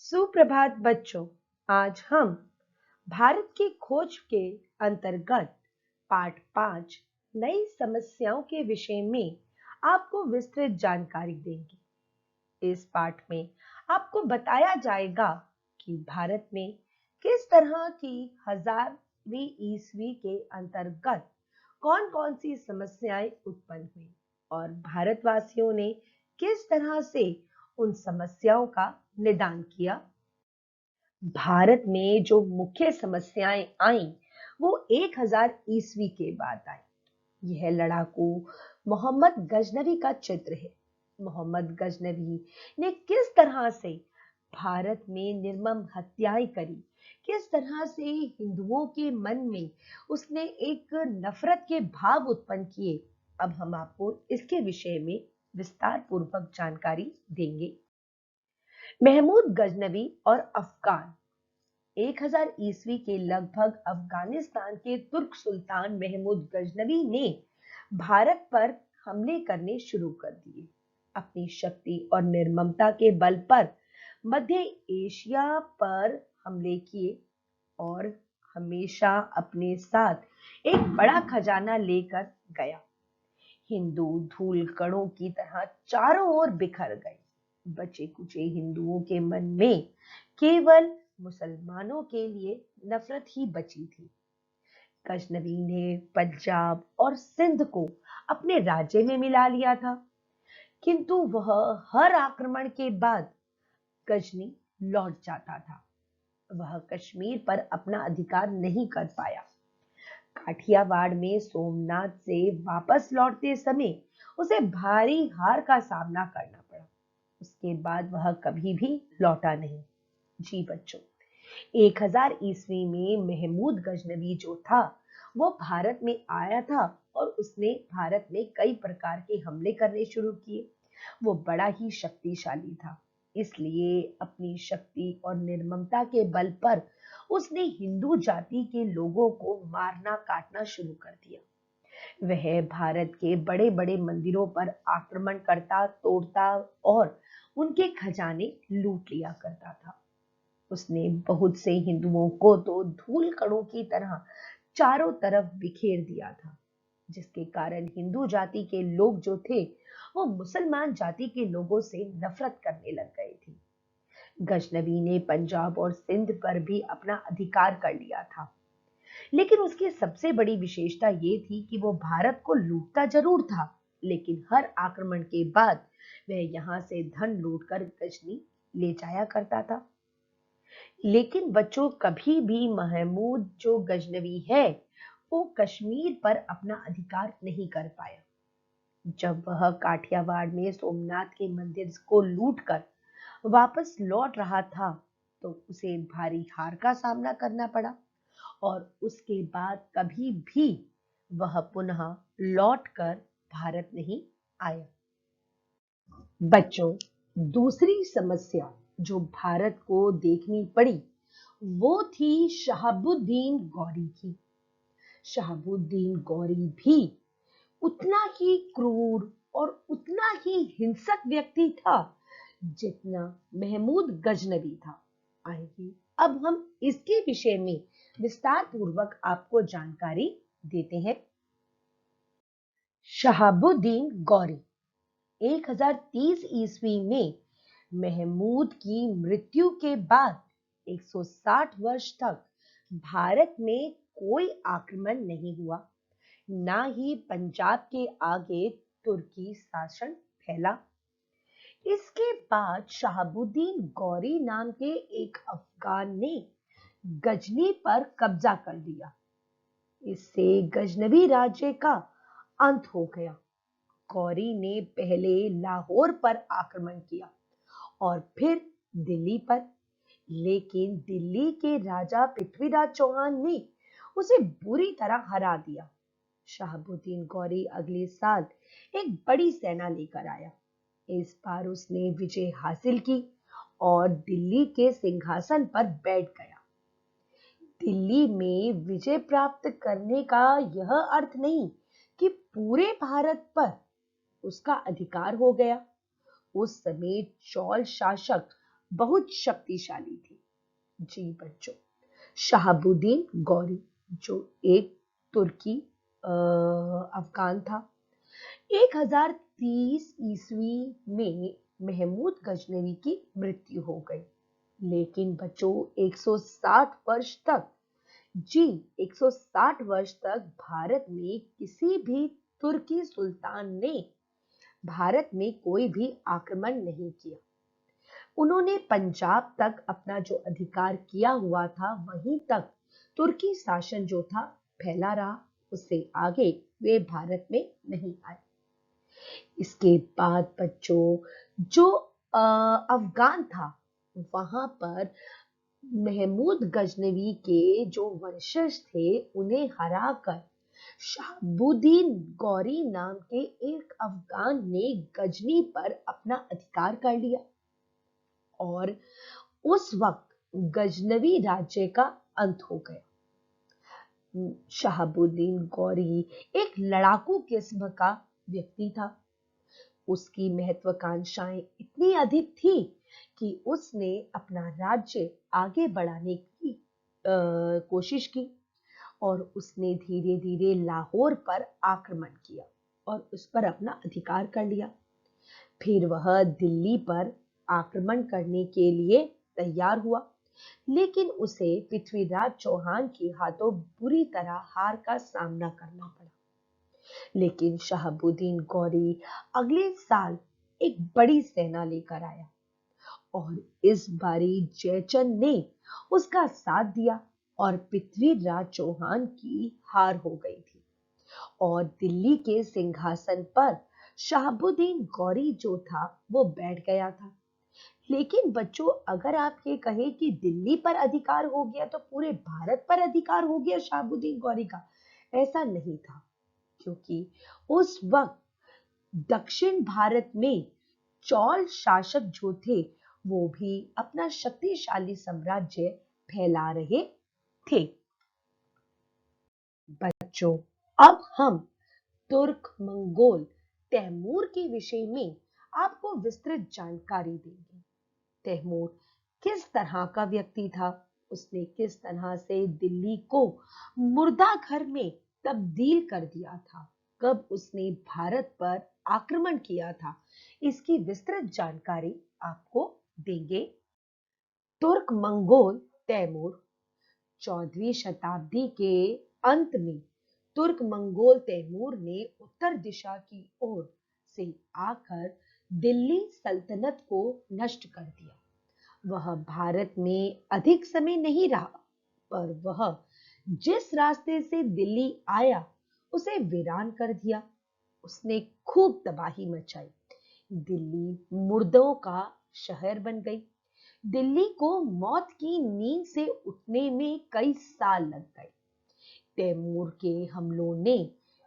सुप्रभात बच्चों। आज हम भारत की खोज के अंतर्गत पाठ 5 नई समस्याओं के विषय में आपको विस्तृत जानकारी देंगे। इस पाठ में आपको बताया जाएगा कि भारत में किस तरह की 1000वीं ईस्वी के अंतर्गत कौन-कौन सी समस्याएं उत्पन्न हुई और भारतवासियों ने किस तरह से उन समस्याओं का निदान किया। भारत में जो मुख्य समस्याएं आईं, वो 1000 ईस्वी के बाद आई। यह लड़ाकू मोहम्मद गजनवी का चित्र है। मोहम्मद गजनवी ने किस तरह से भारत में निर्मम हत्याएं करी, किस तरह से हिंदुओं के मन में उसने एक नफरत के भाव उत्पन्न किए। अब हम आपको इसके विषय में विस्तार पूर्वक जानकारी देंगे। महमूद गजनवी और अफगान 1000 ईस्वी के लगभग अफगानिस्तान के तुर्क सुल्तान महमूद गजनवी ने भारत पर हमले करने शुरू कर दिए। अपनी शक्ति और निर्ममता के बल पर मध्य एशिया पर हमले किए और हमेशा अपने साथ एक बड़ा खजाना लेकर गया। हिंदू धूल कणों की तरह चारों ओर बिखर गए। बचे कुचे हिंदुओं के मन में केवल मुसलमानों के लिए नफरत ही बची थी। गजनवी ने पंजाब और सिंध को अपने राज्य में मिला लिया था, किंतु वह हर आक्रमण के बाद गजनी लौट जाता था। वह कश्मीर पर अपना अधिकार नहीं कर पाया। काठियावाड़ में सोमनाथ से वापस लौटते समय उसे भारी हार का सामना करना पड़ा। उसके बाद वह कभी भी लौटा नहीं। जी बच्चों, 1000 ईस्वी में महमूद गजनवी जो था वो भारत में आया था और उसने भारत में कई प्रकार के हमले करने शुरू किए। वो बड़ा ही शक्तिशाली था, इसलिए अपनी शक्ति और निर्ममता के बल पर उसने हिंदू जाति के लोगों को मारना काटना शुरू कर दिया। वह भारत के बड़े बड़े मंदिरों पर आक्रमण करता, तोड़ता और उनके खजाने लूट लिया करता था। उसने बहुत से हिंदुओं को तो धूल कणों की तरह चारों तरफ बिखेर दिया था, जिसके कारण हिंदू जाति के लोग जो थे वो मुसलमान जाति के लोगों से नफरत करने लग गए थे। गजनवी ने पंजाब और सिंध पर भी अपना अधिकार कर लिया था, लेकिन उसकी सबसे बड़ी विशेषता ये थी कि वो भारत को लूटता जरूर था, लेकिन हर आक्रमण के बाद वह यहाँ से धन लूटकर गजनी ले जाया करता था। लेकिन बच्चों, कभी भी महमूद जो गजनवी है वो कश्मीर पर अपना अधिकार नहीं कर पाया। जब वह काठियावाड़ में सोमनाथ के मंदिर को लूटकर वापस लौट रहा था तो उसे भारी हार का सामना करना पड़ा और उसके बाद कभी भी वह पुनः लौटकर भारत नहीं आया। बच्चों, दूसरी समस्या जो भारत को देखनी पड़ी वो थी शहाबुद्दीन गौरी की। शहाबुद्दीन गौरी भी उतना ही क्रूर और उतना ही हिंसक व्यक्ति था जितना महमूद गजनवी था। आइए अब हम इसके विषय में विस्तार पूर्वक आपको जानकारी देते हैं। शहाबुद्दीन गौरी 1030 ईस्वी में महमूद की मृत्यु के बाद 160 वर्ष तक भारत में कोई आक्रमण नहीं हुआ, ना ही पंजाब के आगे तुर्की शासन फैला। इसके बाद शहाबुद्दीन गौरी नाम के एक अफगान ने गजनी पर कब्जा कर लिया। इससे गजनवी राज्य का अंत हो गया। गौरी ने पहले लाहौर पर आक्रमण किया और फिर दिल्ली पर, लेकिन दिल्ली के राजा पृथ्वीराज चौहान ने उसे बुरी तरह हरा दिया। शहाबुद्दीन गौरी अगले साल एक बड़ी सेना लेकर आया। इस बार उसने विजय हासिल की और दिल्ली के सिंहासन पर बैठ गया। दिल्ली में विजय प्राप्त करने का यह अर्थ नहीं कि पूरे भारत पर उसका अधिकार हो गया। उस समय चौल शासक बहुत शक्तिशाली थी। जी बच्चों, शहाबुद्दीन गौरी जो एक तुर्की अफगान था, 1030 ईस्वी में महमूद गजनवी की मृत्यु हो गई। लेकिन बच्चों 160 वर्ष तक, जी 160 वर्ष तक भारत में किसी भी तुर्की सुल्तान ने भारत में कोई भी आक्रमण नहीं किया। उन्होंने पंजाब तक अपना जो अधिकार किया हुआ था वहीं तक तुर्की शासन जो था फैला रहा, उससे आगे वे भारत में नहीं आए। इसके बाद बच्चों जो अफगान था, वहां पर महमूद गजनवी के जो वंशज थे उन्हें हराकर शहाबुद्दीन गौरी नाम के एक अफगान ने गजनी पर अपना अधिकार कर लिया और उस वक्त गजनवी राज्य का अंत हो गया। शहाबुद्दीन गौरी एक लड़ाकू किस्म का व्यक्ति था। उसकी महत्वाकांक्षाएं इतनी अधिक थी कि उसने अपना राज्य आगे बढ़ाने की कोशिश की और उसने धीरे धीरे लाहौर पर आक्रमण किया और उस पर अपना अधिकार कर लिया। फिर वह दिल्ली पर आक्रमण करने के लिए तैयार हुआ, लेकिन उसे पृथ्वीराज चौहान के हाथों बुरी तरह हार का सामना करना पड़ा। लेकिन शहाबुद्दीन गौरी अगले साल एक बड़ी सेना लेकर आया और इस बारी जयचंद ने उसका साथ दिया और पृथ्वीराज चौहान की हार हो गई थी और दिल्ली के सिंहासन पर शहाबुद्दीन गौरी जो था वो बैठ गया था। लेकिन बच्चों, अगर आप ये कहें कि दिल्ली पर अधिकार हो गया तो पूरे भारत पर अधिकार हो गया शहाबुद्दीन गौरी का, ऐसा नहीं था, क्योंकि उस वक्त दक्षिण भारत में चौल शासक जो थे वो भी अपना शक्तिशाली साम्राज्य फैला रहे थे। बच्चों, अब हम तुर्क मंगोल तैमूर के विषय में आपको विस्तृत जानकारी देंगे। तैमूर किस तरह का व्यक्ति था, उसने किस तरह से दिल्ली को मुर्दा घर में तब्दील कर दिया था, कब उसने भारत पर आक्रमण किया था, इसकी विस्तृत जानकारी आपको देंगे। तुर्क मंगोल तैमूर 14वीं शताब्दी के अंत में तुर्क मंगोल तैमूर ने उत्तर दिशा की ओर से आकर दिल्ली सल्तनत को नष्ट कर दिया। वह भारत में अधिक समय नहीं रहा, पर वह जिस रास्ते से दिल्ली आया उसे वीरान कर दिया। उसने खूब तबाही मचाई। दिल्ली मुर्दों का शहर बन गई। दिल्ली को मौत की नींद से उठने में कई साल लग गए। तैमूर के हमलों ने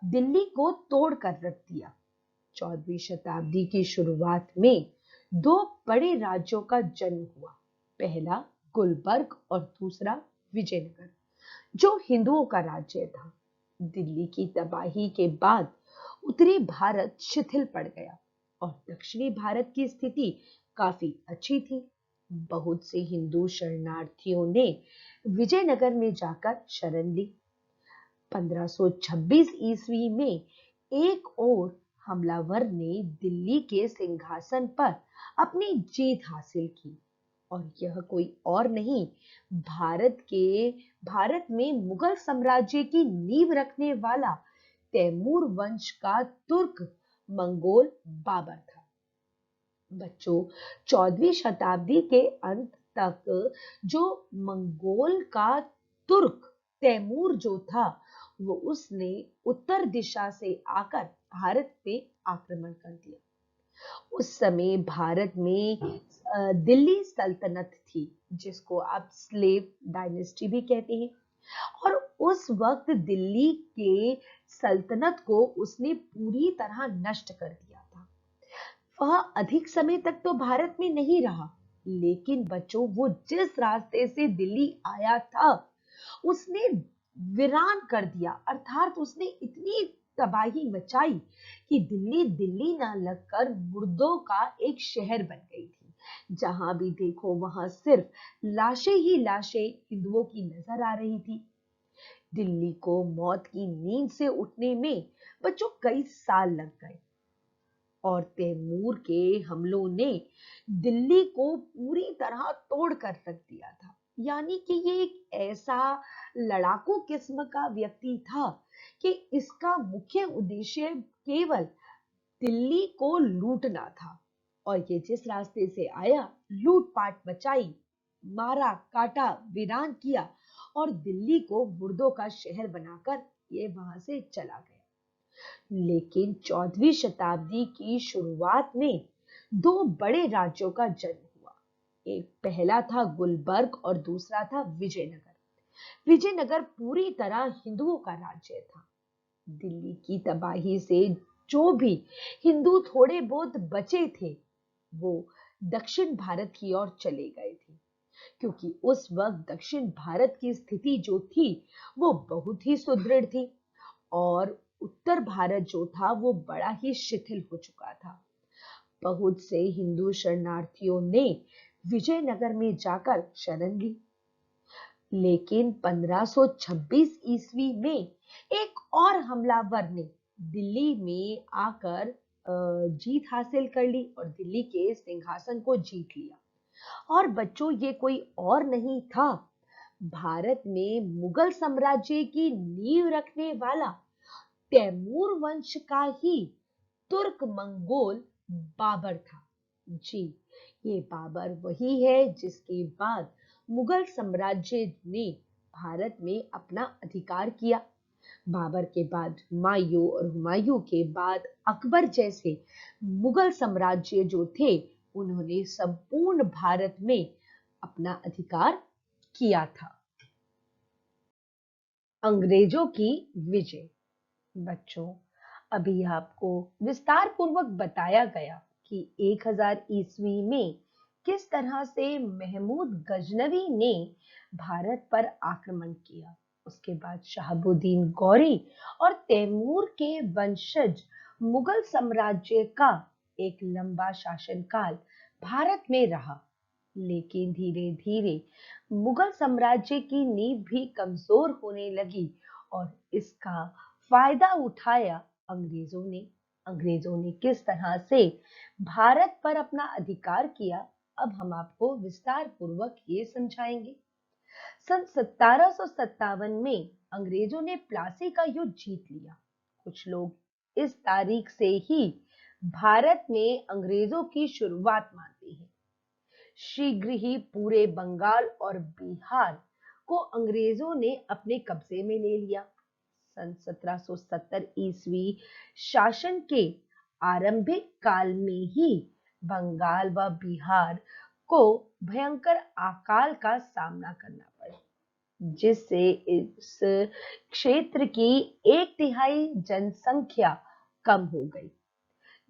दिल्ली को तोड़ कर रख दिया। 14वीं शताब्दी की शुरुआत में दो बड़े राज्यों का जन्म हुआ, पहला गुलबर्ग और दूसरा विजयनगर, जो हिंदुओं का राज्य था। दिल्ली की तबाही के बाद उत्तरी भारत शिथिल पड़ गया और दक्षिणी भारत की स्थिति काफी अच्छी थी। बहुत से हिंदू शरणार्थियों ने विजयनगर में जाकर शरण ली। 1526 ईस्वी में एक और हमलावर ने दिल्ली के सिंहासन पर अपनी जीत हासिल की और यह कोई और नहीं, भारत में मुगल साम्राज्य की नींव रखने वाला तैमूर वंश का तुर्क मंगोल बाबर था। बच्चों, 14वीं शताब्दी के अंत तक जो मंगोल का तुर्क तैमूर जो था वो उसने उत्तर दिशा से आकर भारत पे आक्रमण कर दिया। उस समय भारत में दिल्ली सल्तनत थी, जिसको आप स्लेव डायनेस्टी भी कहते हैं, और उस वक्त दिल्ली के सल्तनत को उसने पूरी तरह नष्ट कर दिया था। वह अधिक समय तक तो भारत में नहीं रहा, लेकिन बच्चों वो जिस रास्ते से दिल्ली आया था उसने वीरान कर दिया, अर्थात उसने इतनी तबाही मचाई कि दिल्ली दिल्ली ना लगकर मुर्दों का एक शहर बन गई थी। जहां भी देखो वहां सिर्फ लाशें ही लाशें हिंदुओं की नजर आ रही थी। दिल्ली को मौत की नींद से उठने में बच्चों कई साल लग गए और तैमूर के हमलों ने दिल्ली को पूरी तरह तोड़ कर रख दिया था। यानी कि ये एक ऐसा लड़ाकू किस्म का व्यक्ति था कि इसका मुख्य उद्देश्य केवल दिल्ली को लूटना था और ये जिस रास्ते से आया लूटपाट मचाई, मारा काटा वीरान किया और दिल्ली को मुर्दों का शहर बनाकर ये वहां से चला गया। लेकिन 14वीं शताब्दी की शुरुआत में दो बड़े राज्यों का जन्म हुआ। एक पहला था गुलबर्ग और दूसरा था विजयनगर। विजयनगर पूरी तरह हिंदुओं का राज्य था। दिल्ली की तबाही से जो भी हिंदू थोड़े बहुत बचे थे वो दक्षिण भारत की ओर चले गए थे, क्योंकि उस वक्त दक्षिण भारत की स्थिति जो थी वो बहुत ही सुदृढ़ थी और उत्तर भारत जो था वो बड़ा ही शिथिल हो चुका था। बहुत से हिंदू शरणार्थियों ने विजयनगर में जाकर शरण ली। लेकिन 1526 ईस्वी में एक और हमलावर ने दिल्ली में आकर जीत हासिल कर ली और दिल्ली के सिंहासन को जीत लिया। और बच्चों ये कोई और नहीं था, भारत में मुगल साम्राज्य की नींव रखने वाला तैमूर वंश का ही तुर्क मंगोल बाबर था। जी, ये बाबर वही है जिसके बाद मुगल साम्राज्य ने भारत में अपना अधिकार किया। बाबर के बाद हुमायूं और हुमायूं के बाद अकबर जैसे मुगल साम्राज्य जो थे उन्होंने संपूर्ण भारत में अपना अधिकार किया था। अंग्रेजों की विजय। बच्चों, अभी आपको विस्तार पूर्वक बताया गया कि 1000 ईस्वी में किस तरह से महमूद गजनवी ने भारत पर आक्रमण किया। उसके बाद शहाबुद्दीन गौरी और तैमूर के वंशज मुगल साम्राज्य का एक लंबा शासनकाल भारत में रहा। लेकिन धीरे धीरे मुगल साम्राज्य की नींव भी कमजोर होने लगी और इसका फायदा उठाया अंग्रेजों ने। अंग्रेजों ने किस तरह से भारत पर अपना अधिकार किया, अब हम आपको विस्तार पूर्वक ये समझाएंगे। सन 1757 में अंग्रेजों ने प्लासी का युद्ध जीत लिया। कुछ लोग इस तारीख से ही भारत में अंग्रेजों की शुरुआत मानते हैं। शीघ्र ही पूरे बंगाल और बिहार को अंग्रेजों ने अपने कब्जे में ले लिया। सन 1770 ईस्वी शासन के आरंभिक काल में ही बंगाल व बिहार को भयंकर अकाल का सामना करना पड़ा, जिससे इस क्षेत्र की 1/3 जनसंख्या कम हो गई।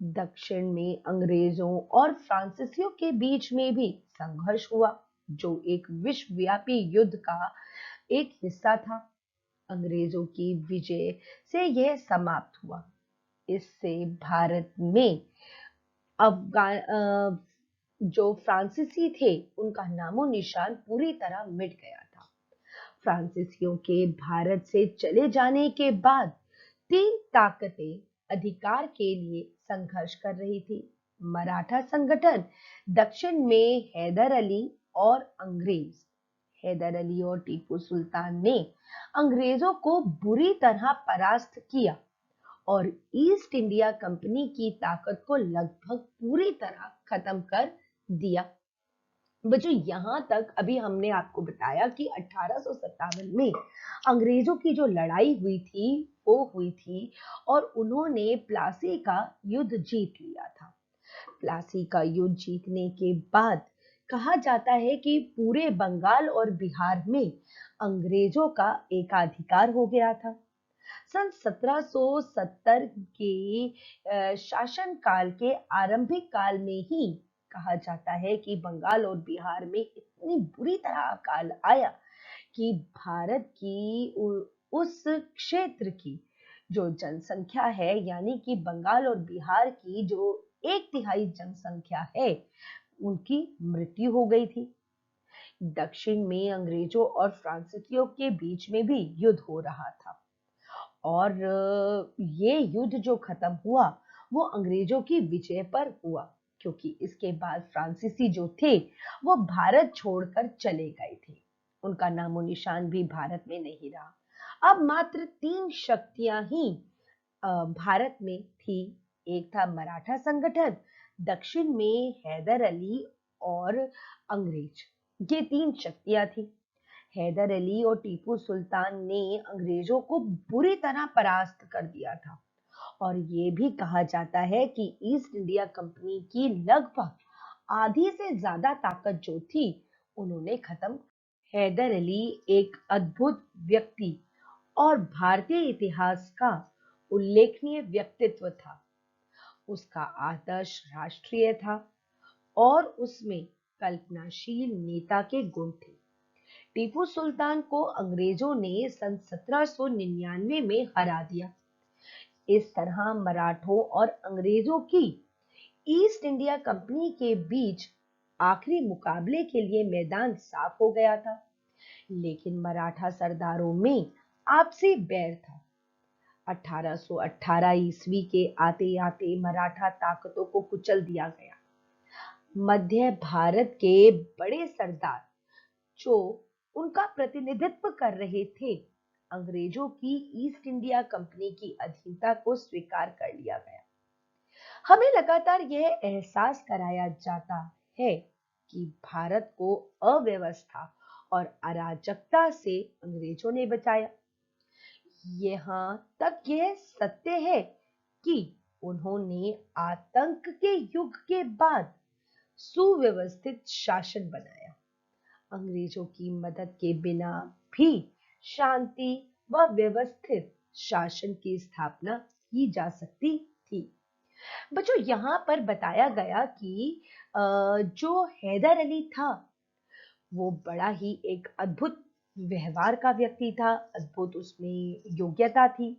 दक्षिण में अंग्रेजों और फ्रांसीसियों के बीच में भी संघर्ष हुआ, जो एक विश्वव्यापी युद्ध का एक हिस्सा था। अंग्रेजों की विजय से यह समाप्त हुआ। इससे भारत में अफगान जो फ्रांसीसी थे उनका नामो निशान पूरी तरह मिट गया था। फ्रांसीसियों के भारत से चले जाने के बाद 3 ताकतें अधिकार के लिए संघर्ष कर रही थी। मराठा संगठन दक्षिण में हैदर अली और अंग्रेज। हैदर अली और टीपू सुल्तान ने अंग्रेजों को बुरी तरह परास्त किया और ईस्ट इंडिया कंपनी की ताकत को लगभग पूरी तरह खत्म कर दिया। बच्चों, यहां तक अभी हमने आपको बताया कि 1857 में अंग्रेजों की जो लड़ाई हुई थी वो हुई थी और उन्होंने प्लासी का युद्ध जीत लिया था। प्लासी का युद्ध जीतने के बाद कहा जाता है कि पूरे बंगाल और बिहार में अंग्रेजों का एकाधिकार हो गया था। सन 1770 के शासन काल के आरंभिक काल में ही कहा जाता है कि बंगाल और बिहार में इतनी बुरी तरह अकाल आया कि भारत की उस क्षेत्र की जो जनसंख्या है, यानी कि बंगाल और बिहार की जो 1/3 जनसंख्या है, उनकी मृत्यु हो गई थी। दक्षिण में अंग्रेजों और फ्रांसीसियों के बीच में भी युद्ध हो रहा था और ये युद्ध जो खत्म हुआ वो अंग्रेजों की विजय पर हुआ, क्योंकि इसके बाद फ्रांसीसी जो थे वो भारत छोड़कर चले गए थे। उनका नामो निशान भी भारत में नहीं रहा। अब मात्र तीन शक्तियां ही भारत में थी। एक था मराठा संगठन, दक्षिण में हैदर अली और अंग्रेज। ये तीन शक्तियां थी। हैदर अली और टीपू सुल्तान ने अंग्रेजों को बुरी तरह परास्त कर दिया था और ये भी कहा जाता है कि ईस्ट इंडिया कंपनी की लगभग आधी से ज्यादा ताकत जो थी उन्होंने खत्म। हैदर अली एक अद्भुत व्यक्ति और भारतीय इतिहास का उल्लेखनीय व्यक्तित्व था। उसका आदर्श राष्ट्रीय था और उसमें कल्पनाशील नेता के गुण थे। टीपू सुल्तान को अंग्रेजों ने सन 1799 में हरा दिया। इस तरह मराठों और अंग्रेजों की ईस्ट इंडिया कंपनी के बीच आखिरी मुकाबले के लिए मैदान साफ हो गया था। लेकिन मराठा सरदारों में आपसी बैर था। 1818 ईस्वी के आते आते मराठा ताकतों को कुचल दिया गया। मध्य भारत के बड़े सरदार जो उनका प्रतिनिधित्व कर रहे थे, अंग्रेजों की ईस्ट इंडिया कंपनी की अधीनता को स्वीकार कर लिया गया। हमें लगातार यह एहसास कराया जाता है कि भारत को अव्यवस्था और अराजकता से अंग्रेजों ने बचाया। यहाँ तक यह सत्य है कि उन्होंने आतंक के युग के बाद सुव्यवस्थित शासन बनाया। अंग्रेजों की मदद के बिना भी शांति व व्यवस्थित शासन की स्थापना की जा सकती थी। बच्चों, यहाँ पर बताया गया कि जो हैदर अली था वो बड़ा ही एक अद्भुत व्यवहार का व्यक्ति था, अद्भुत उसमें योग्यता थी।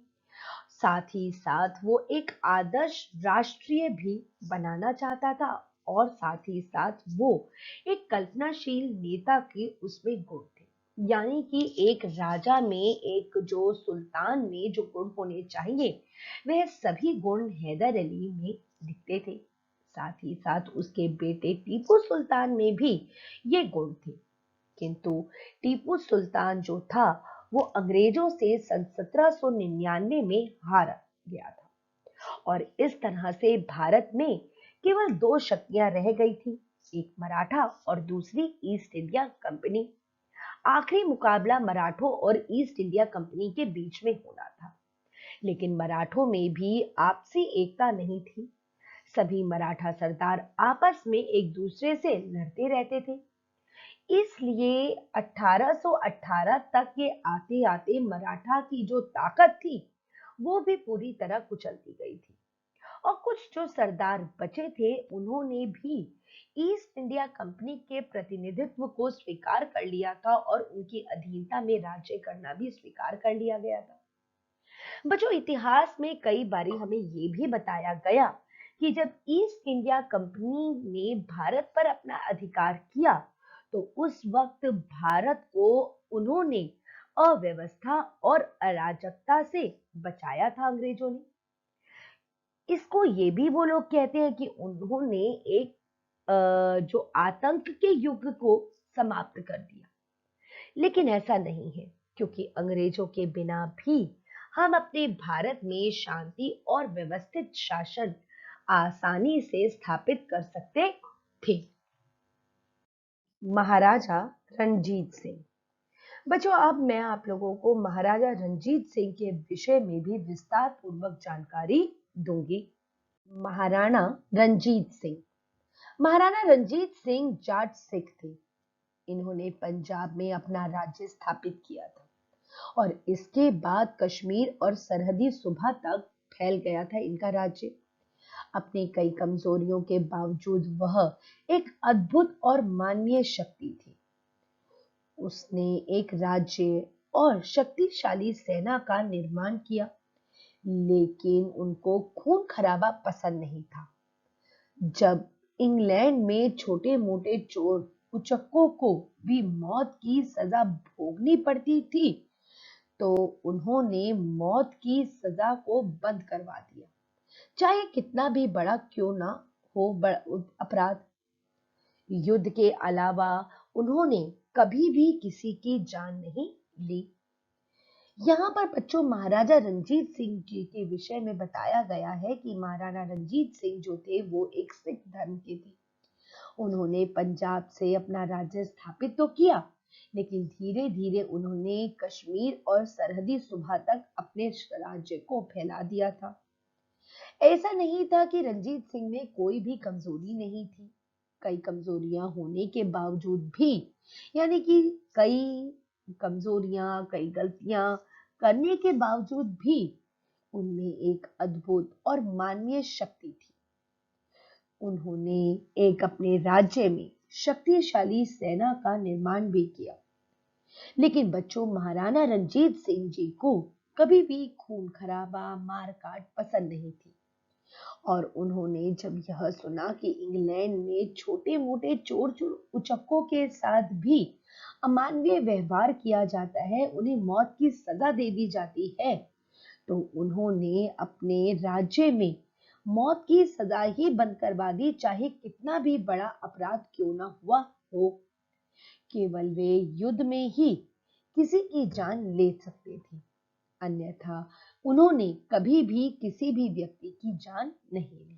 साथ ही साथ वो एक आदर्श राष्ट्रीय भी बनाना चाहता था और साथ ही साथ वो एक कल्पनाशील नेता के उसमें गुण थे। यानी कि एक राजा में, एक जो सुल्तान में जो गुण होने चाहिए वह सभी गुण हैदर अली में दिखते थे। साथ ही साथ उसके बेटे टीपू सुल्तान में भी ये गुण थे। किंतु टीपू सुल्तान जो था वो अंग्रेजों से सन 1799 में हारा गया था और इस तरह से भारत में केवल दो शक्तियां रह गई थी, एक मराठा और दूसरी ईस्ट इंडिया कंपनी। आखिरी मुकाबला मराठों और ईस्ट इंडिया कंपनी के बीच में होना था, लेकिन मराठों में भी आपसी एकता नहीं थी। सभी मराठा सरदार आपस में एक दूसरे से लड़ते रहते थे। इसलिए 1818 तक ये आते आते मराठा की जो ताकत थी वो भी पूरी तरह कुचलती गई थी और कुछ जो सरदार बचे थे उन्होंने भी ईस्ट इंडिया कंपनी के प्रतिनिधित्व को स्वीकार कर लिया था और उनकी अधीनता में राज्य करना भी स्वीकार कर लिया गया था। बच्चों, इतिहास में कई बारी हमें ये भी बताया गया कि जब ईस्ट इंडिया कंपनी ने भारत पर अपना अधिकार किया तो उस वक्त भारत को उन्होंने अव्यवस्था और अराजकता से बचाया था अंग्रेजों ने। इसको ये भी वो लोग कहते हैं कि उन्होंने एक जो आतंक के युग को समाप्त कर दिया। लेकिन ऐसा नहीं है, क्योंकि अंग्रेजों के बिना भी हम अपने भारत में शांति और व्यवस्थित शासन आसानी से स्थापित कर सकते थे। महाराजा रणजीत सिंह। बच्चों, अब मैं आप लोगों को महाराजा रणजीत सिंह के विषय में भी विस्तार पूर्वक जानकारी दूंगी। महाराणा रणजीत सिंह। महाराणा रणजीत सिंह जाट सिख थे। इन्होंने पंजाब में अपना राज्य स्थापित किया था और इसके बाद कश्मीर और सरहदी सूबा तक फैल गया था इनका राज्य। अपनी कई कमजोरियों के बावजूद वह एक अद्भुत और मानवीय शक्ति थी। उसने एक राज्य और शक्तिशाली सेना का निर्माण किया, लेकिन उनको खून खराबा पसंद नहीं था। जब इंग्लैंड में छोटे मोटे चोर उचक्कों को भी मौत की सजा भोगनी पड़ती थी, तो उन्होंने मौत की सजा को बंद करवा दिया, चाहे कितना भी बड़ा क्यों ना हो अपराध। युद्ध के अलावा उन्होंने कभी भी किसी की जान नहीं ली। यहाँ पर बच्चों महाराजा रंजीत सिंह जी के विषय में बताया गया है कि महाराणा रंजीत सिंह जो थे वो एक सिख धर्म के थे। उन्होंने पंजाब से अपना राज्य स्थापित तो किया, लेकिन धीरे धीरे उन्होंने कश्मीर और सरहदी सूबा तक अपने राज्य को फैला दिया था। ऐसा नहीं था कि रंजीत सिंह में कोई भी कमजोरी नहीं थी। कई कमजोरियां होने के बावजूद भी, यानी कि कई गलतियां करने के बावजूद भी उनमें एक अद्भुत और मानवीय शक्ति थी। उन्होंने एक अपने राज्य में शक्तिशाली सेना का निर्माण भी किया। लेकिन बच्चों महाराणा रंजीत सिंह जी को कभी भी खून खराबा मार काट पसंद नहीं थी, और उन्होंने जब यह सुना कि इंग्लैंड में छोटे मोटे चोर उचक्कों के साथ भी अमानवीय व्यवहार किया जाता है, उन्हें मौत की सजा दे दी जाती है, तो उन्होंने अपने राज्य में मौत की सजा ही बंद करवा दी, चाहे कितना भी बड़ा अपराध क्यों ना हुआ हो। केवल वे युद्ध में ही किसी की जान ले सकते थे, अन्यथा उन्होंने कभी भी किसी भी व्यक्ति की जान नहीं ली।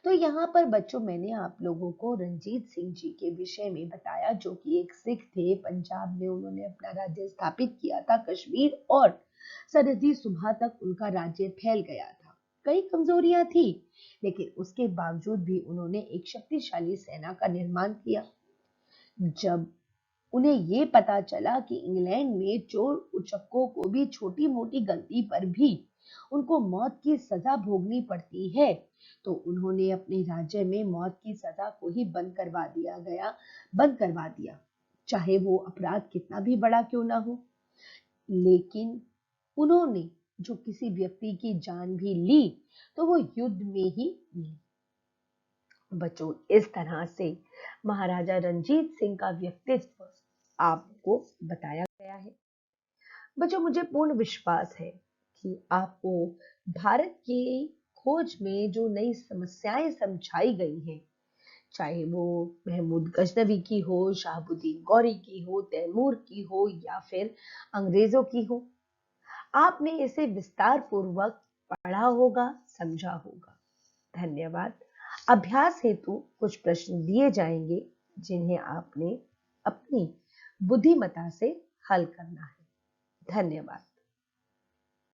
तो यहाँ पर बच्चों मैंने आप लोगों को रंजीत सिंह जी के विषय में बताया, जो कि एक सिख थे। पंजाब में उन्होंने अपना राज्य स्थापित किया था, कश्मीर और सरहदी सूबा तक उनका राज्य फैल गया था। कई कमजोरियां थी, लेकिन उसके बावजूद भी उन्होंने एक शक्तिशाली सेना का निर्माण किया। जब उन्हें ये पता चला कि इंग्लैंड में चोर उचक्कों को भी छोटी मोटी गलती पर भी उनको मौत की सजा भोगनी पड़ती है, तो उन्होंने अपने राज्य में मौत की सजा को ही बंद करवा दिया, चाहे वो अपराध कितना भी बड़ा क्यों ना हो। लेकिन उन्होंने जो किसी व्यक्ति की जान भी ली, तो वो युद्ध में ही ली। बच्चों इस तरह से महाराजा रंजीत सिंह का व्यक्तित्व आपको बताया गया है। बच्चों मुझे पूर्ण विश्वास है कि आपको भारत की खोज में जो नई समस्याएं समझाई गई हैं, चाहे वो महमूद गजनवी की हो, शहाबुद्दीन गौरी की हो, तैमूर की हो या फिर अंग्रेजों की हो, आपने इसे विस्तार पूर्वक पढ़ा होगा, समझा होगा। धन्यवाद। अभ्यास हेतु कुछ प्रश्न दिए जाएंगे, जिन्हें आपने अपनी बुद्धिमत्ता से हल करना है। धन्यवाद।